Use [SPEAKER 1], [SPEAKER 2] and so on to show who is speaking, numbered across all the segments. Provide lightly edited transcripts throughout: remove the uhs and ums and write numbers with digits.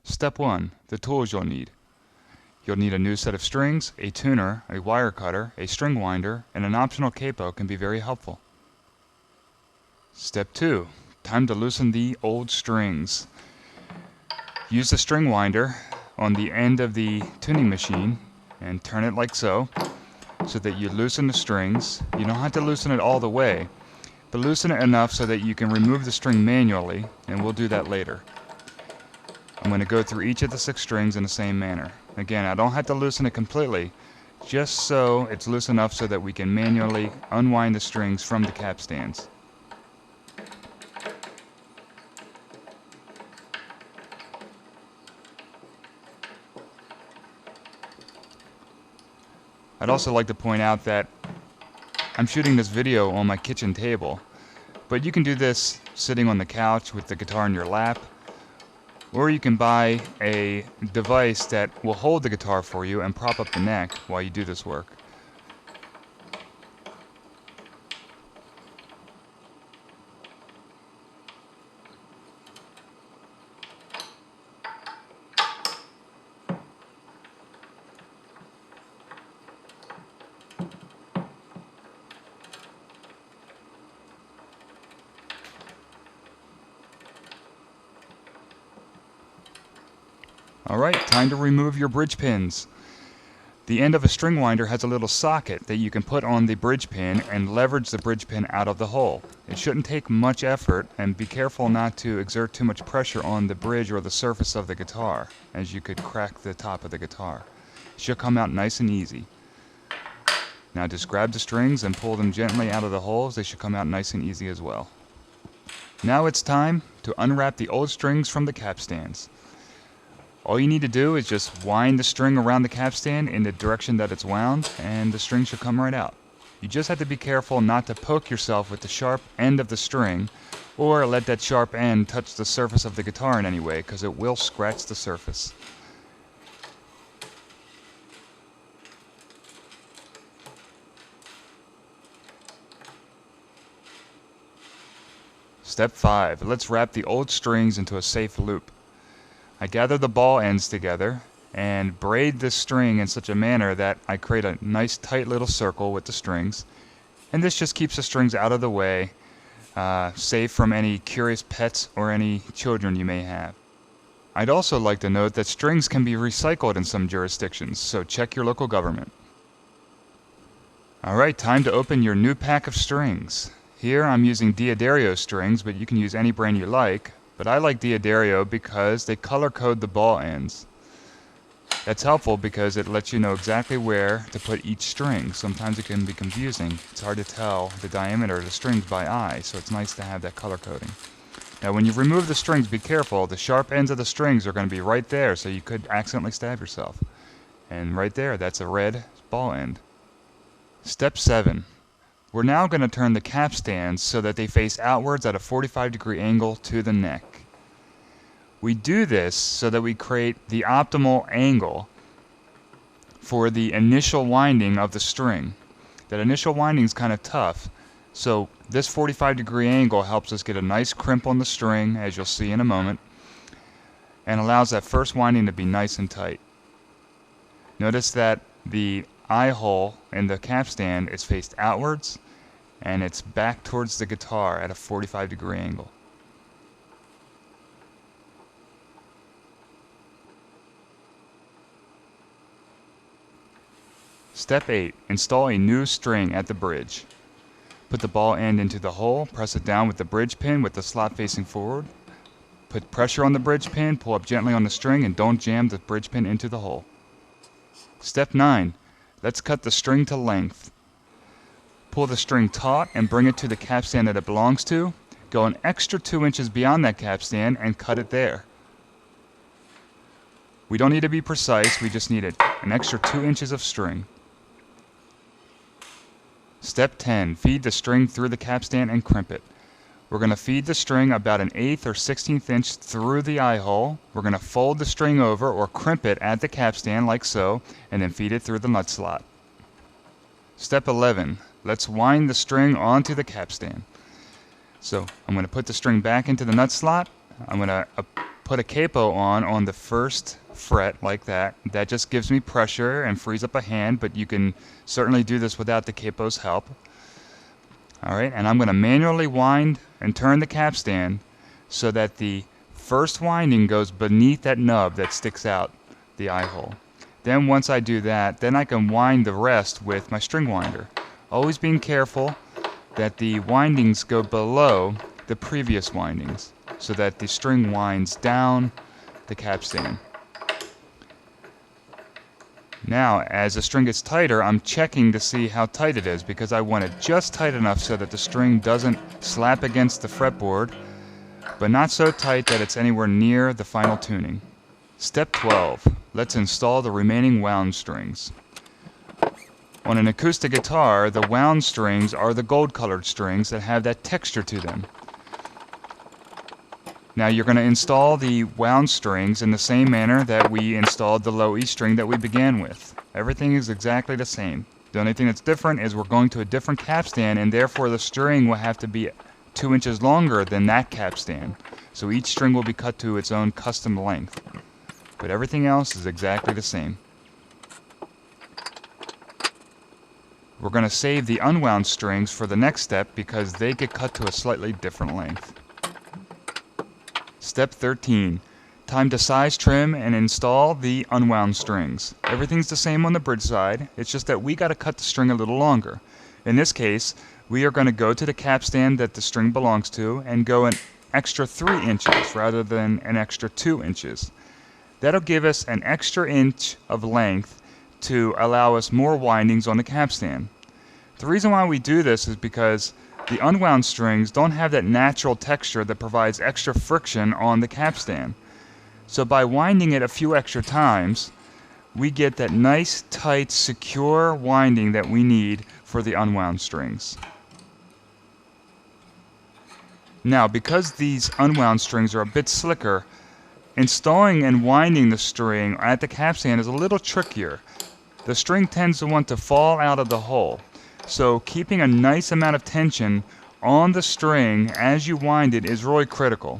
[SPEAKER 1] Step 1. The tools you'll need. You'll need a new set of strings, a tuner, a wire cutter, a string winder, and an optional capo can be very helpful. Step 2. Time to loosen the old strings. Use the string winder on the end of the tuning machine and turn it like so that you loosen the strings. You don't have to loosen it all the way, but loosen it enough so that you can remove the string manually, and we'll do that later. I'm going to go through each of the 6 strings in the same manner. Again, I don't have to loosen it completely, just so it's loose enough so that we can manually unwind the strings from the capstans. I'd also like to point out that I'm shooting this video on my kitchen table, but you can do this sitting on the couch with the guitar in your lap, or you can buy a device that will hold the guitar for you and prop up the neck while you do this work. Alright, time to remove your bridge pins. The end of a string winder has a little socket that you can put on the bridge pin and leverage the bridge pin out of the hole. It shouldn't take much effort, and be careful not to exert too much pressure on the bridge or the surface of the guitar, as you could crack the top of the guitar. It should come out nice and easy. Now just grab the strings and pull them gently out of the holes. They should come out nice and easy as well. Now it's time to unwrap the old strings from the capstans. All you need to do is just wind the string around the capstan in the direction that it's wound, and the string should come right out. You just have to be careful not to poke yourself with the sharp end of the string, or let that sharp end touch the surface of the guitar in any way, because it will scratch the surface. Step 5. Let's wrap the old strings into a safe loop. I gather the ball ends together and braid the string in such a manner that I create a nice tight little circle with the strings, and this just keeps the strings out of the way, safe from any curious pets or any children you may have. I'd also like to note that strings can be recycled in some jurisdictions, so check your local government. Alright, time to open your new pack of strings. Here I'm using D'Addario strings, but you can use any brand you like. But I like D'Addario because they color code the ball ends. That's helpful because it lets you know exactly where to put each string. Sometimes it can be confusing. It's hard to tell the diameter of the strings by eye, so it's nice to have that color coding. Now when you remove the strings, be careful. The sharp ends of the strings are going to be right there, so you could accidentally stab yourself. And right there, that's a red ball end. Step 7. We're now going to turn the capstans so that they face outwards at a 45-degree angle to the neck. We do this so that we create the optimal angle for the initial winding of the string. That initial winding is kind of tough, so this 45-degree angle helps us get a nice crimp on the string, as you'll see in a moment, and allows that first winding to be nice and tight. Notice that the eye hole in the capstan is faced outwards, and it's back towards the guitar at a 45-degree angle. Step 8. Install a new string at the bridge. Put the ball end into the hole, press it down with the bridge pin with the slot facing forward. Put pressure on the bridge pin, pull up gently on the string, and don't jam the bridge pin into the hole. Step 9. Let's cut the string to length. Pull the string taut and bring it to the capstan that it belongs to. Go an extra 2 inches beyond that capstan and cut it there. We don't need to be precise, we just need an extra 2 inches of string. Step 10. Feed the string through the capstan and crimp it. We're going to feed the string about an 1/8 or 1/16 inch through the eye hole. We're going to fold the string over or crimp it at the capstan like so, and then feed it through the nut slot. Step 11. Let's wind the string onto the capstan. So I'm going to put the string back into the nut slot. I'm going to put a capo on the first fret like that. That just gives me pressure and frees up a hand, but you can certainly do this without the capo's help. Alright, and I'm going to manually wind and turn the capstan so that the first winding goes beneath that nub that sticks out the eye hole. Then once I do that, then I can wind the rest with my string winder. Always being careful that the windings go below the previous windings so that the string winds down the capstan. Now, as the string gets tighter, I'm checking to see how tight it is because I want it just tight enough so that the string doesn't slap against the fretboard, but not so tight that it's anywhere near the final tuning. Step 12. Let's install the remaining wound strings. On an acoustic guitar, the wound strings are the gold-colored strings that have that texture to them. Now you're going to install the wound strings in the same manner that we installed the low E string that we began with. Everything is exactly the same. The only thing that's different is we're going to a different capstan, and therefore the string will have to be 2 inches longer than that capstan. So each string will be cut to its own custom length. But everything else is exactly the same. We're going to save the unwound strings for the next step because they get cut to a slightly different length. Step 13. Time to size, trim, and install the unwound strings. Everything's the same on the bridge side, it's just that we got to cut the string a little longer. In this case, we are going to go to the capstan that the string belongs to and go an extra 3 inches rather than an extra 2 inches. That'll give us an extra inch of length to allow us more windings on the capstan. The reason why we do this is because the unwound strings don't have that natural texture that provides extra friction on the capstan. So by winding it a few extra times, we get that nice, tight, secure winding that we need for the unwound strings. Now, because these unwound strings are a bit slicker, installing and winding the string at the capstan is a little trickier. The string tends to want to fall out of the hole. So keeping a nice amount of tension on the string as you wind it is really critical.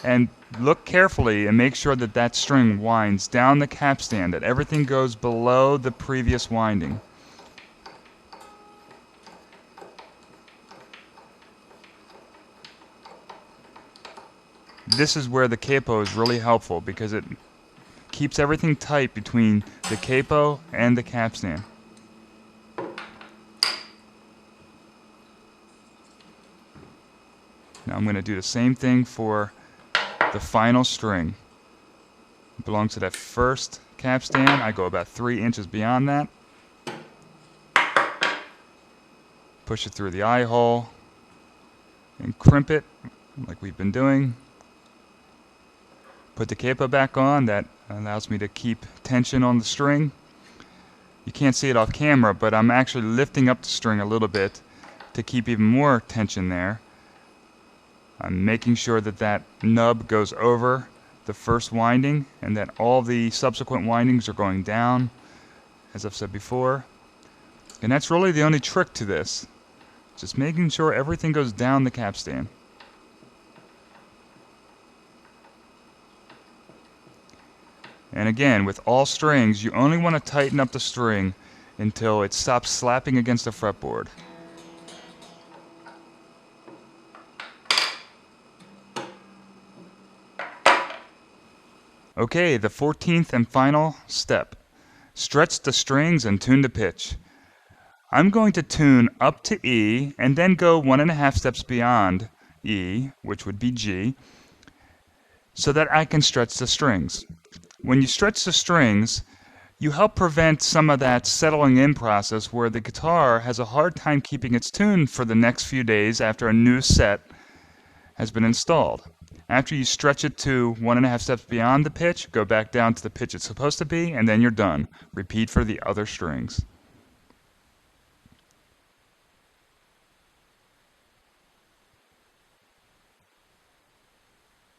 [SPEAKER 1] And look carefully and make sure that that string winds down the capstan, that everything goes below the previous winding. This is where the capo is really helpful because it keeps everything tight between the capo and the capstan. Now I'm going to do the same thing for the final string. It belongs to that first capstan. I go about 3 inches beyond that. Push it through the eye hole and crimp it like we've been doing. Put the capo back on. That allows me to keep tension on the string. You can't see it off camera, but I'm actually lifting up the string a little bit to keep even more tension there. I'm making sure that that nub goes over the first winding and that all the subsequent windings are going down, as I've said before. And that's really the only trick to this. Just making sure everything goes down the capstan. And again, with all strings, you only want to tighten up the string until it stops slapping against the fretboard. Okay, the 14th and final step. Stretch the strings and tune the pitch. I'm going to tune up to E and then go 1.5 steps beyond E, which would be G, so that I can stretch the strings. When you stretch the strings, you help prevent some of that settling in process where the guitar has a hard time keeping its tune for the next few days after a new set has been installed. After you stretch it to 1.5 steps beyond the pitch, go back down to the pitch it's supposed to be, and then you're done. Repeat for the other strings.